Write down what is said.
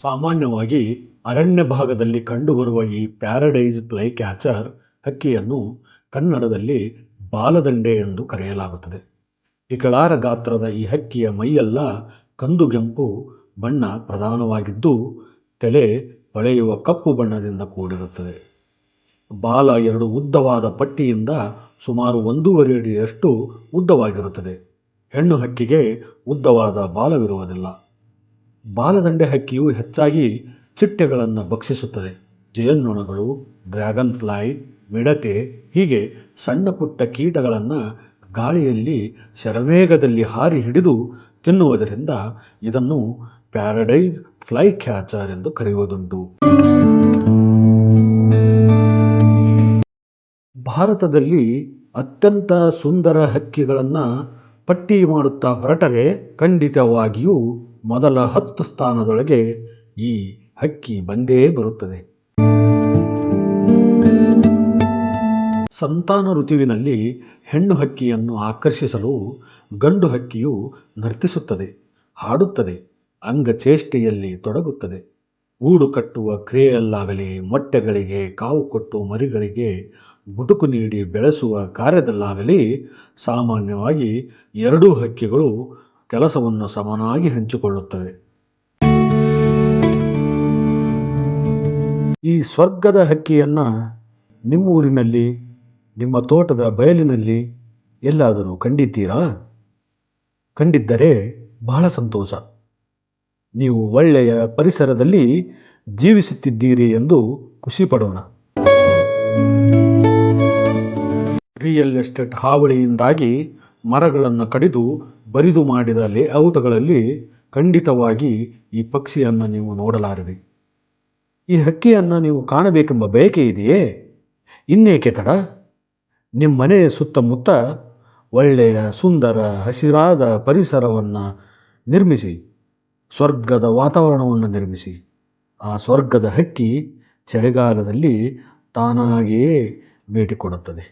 ಸಾಮಾನ್ಯವಾಗಿ ಅರಣ್ಯ ಭಾಗದಲ್ಲಿ ಕಂಡುಬರುವ ಈ ಪ್ಯಾರಡೈಸ್ ಫ್ಲೈ ಕ್ಯಾಚರ್ ಹಕ್ಕಿಯನ್ನು ಕನ್ನಡದಲ್ಲಿ ಬಾಲದಂಡೆ ಎಂದು ಕರೆಯಲಾಗುತ್ತದೆ. ಇಕಳಾರ ಗಾತ್ರದ ಈ ಹಕ್ಕಿಯ ಮೈಯೆಲ್ಲ ಕಂದುಗೆಂಪು ಬಣ್ಣ ಪ್ರಧಾನವಾಗಿದ್ದು, ತಲೆ ಹೊಳೆಯುವ ಕಪ್ಪು ಬಣ್ಣದಿಂದ ಕೂಡಿರುತ್ತದೆ. ಬಾಲ 2 ಉದ್ದವಾದ ಪಟ್ಟಿಯಿಂದ ಸುಮಾರು 1.5 ಅಡಿಯಷ್ಟು ಉದ್ದವಾಗಿರುತ್ತದೆ. ಹೆಣ್ಣು ಹಕ್ಕಿಗೆ ಉದ್ದವಾದ ಬಾಲವಿರುವುದಿಲ್ಲ. ಬಾಲದಂಡೆ ಹಕ್ಕಿಯು ಹೆಚ್ಚಾಗಿ ಚಿಟ್ಟೆಗಳನ್ನು ಭಕ್ಷಿಸುತ್ತದೆ. ಜೇನ್ನೊಣಗಳು, ಡ್ರ್ಯಾಗನ್ ಫ್ಲೈ, ಮಿಡತೆ ಹೀಗೆ ಸಣ್ಣ ಪುಟ್ಟ ಕೀಟಗಳನ್ನು ಗಾಳಿಯಲ್ಲಿ ಶರವೇಗದಲ್ಲಿ ಹಾರಿ ಹಿಡಿದು ತಿನ್ನುವುದರಿಂದ ಇದನ್ನು ಪ್ಯಾರಡೈಸ್ ಫ್ಲೈ ಕ್ಯಾಚರ್ ಎಂದು ಕರೆಯುವುದುಂಟು. ಭಾರತದಲ್ಲಿ ಅತ್ಯಂತ ಸುಂದರ ಹಕ್ಕಿಗಳನ್ನು ಪಟ್ಟಿ ಮಾಡುತ್ತಾ ಹೊರಟರೆ ಖಂಡಿತವಾಗಿಯೂ ಮೊದಲ 10 ಸ್ಥಾನದೊಳಗೆ ಈ ಹಕ್ಕಿ ಬಂದೇ ಬರುತ್ತದೆ. ಸಂತಾನ ಋತುವಿನಲ್ಲಿ ಹೆಣ್ಣು ಹಕ್ಕಿಯನ್ನು ಆಕರ್ಷಿಸಲು ಗಂಡು ಹಕ್ಕಿಯು ನರ್ತಿಸುತ್ತದೆ, ಹಾಡುತ್ತದೆ, ಅಂಗಚೇಷ್ಟೆಯಲ್ಲಿ ತೊಡಗುತ್ತದೆ. ಗೂಡು ಕಟ್ಟುವ ಕ್ರಿಯೆಯಲ್ಲಾಗಲಿ, ಮೊಟ್ಟೆಗಳಿಗೆ ಕಾವು ಕೊಟ್ಟು ಮರಿಗಳಿಗೆ ಗುಟುಕು ನೀಡಿ ಬೆಳೆಸುವ ಕಾರ್ಯದಲ್ಲಾಗಲಿ ಸಾಮಾನ್ಯವಾಗಿ ಎರಡೂ ಹಕ್ಕಿಗಳು ಕೆಲಸವನ್ನು ಸಮನಾಗಿ ಹಂಚಿಕೊಳ್ಳುತ್ತವೆ. ಈ ಸ್ವರ್ಗದ ಹಕ್ಕಿಯನ್ನು ನಿಮ್ಮೂರಿನಲ್ಲಿ, ನಿಮ್ಮ ತೋಟದ ಬಯಲಿನಲ್ಲಿ ಎಲ್ಲಾದರೂ ಕಂಡಿದ್ದೀರಾ? ಕಂಡಿದ್ದರೆ ಬಹಳ ಸಂತೋಷ. ನೀವು ಒಳ್ಳೆಯ ಪರಿಸರದಲ್ಲಿ ಜೀವಿಸುತ್ತಿದ್ದೀರಿ ಎಂದು ಖುಷಿ ಪಡೋಣ. ರಿಯಲ್ ಎಸ್ಟೇಟ್ ಹಾವಳಿಯಿಂದಾಗಿ ಮರಗಳನ್ನು ಕಡಿದು ಬರಿದು ಮಾಡಿದ ಲೇಔಟ್ಗಳಲ್ಲಿ ಖಂಡಿತವಾಗಿ ಈ ಪಕ್ಷಿಯನ್ನು ನೀವು ನೋಡಲಾರಿರಿ. ಈ ಹಕ್ಕಿಯನ್ನು ನೀವು ಕಾಣಬೇಕೆಂಬ ಬಯಕೆ ಇದೆಯೇ? ಇನ್ನೇಕೆ ತಡ? ನಿಮ್ಮ ಮನೆಯ ಸುತ್ತಮುತ್ತ ಒಳ್ಳೆಯ ಸುಂದರ ಹಸಿರಾದ ಪರಿಸರವನ್ನು ನಿರ್ಮಿಸಿ, ಸ್ವರ್ಗದ ವಾತಾವರಣವನ್ನು ನಿರ್ಮಿಸಿ. ಆ ಸ್ವರ್ಗದ ಹಕ್ಕಿ ಚಳಿಗಾಲದಲ್ಲಿ ತಾನಾಗಿಯೇ ಭೇಟಿ ಕೊಡುತ್ತದೆ.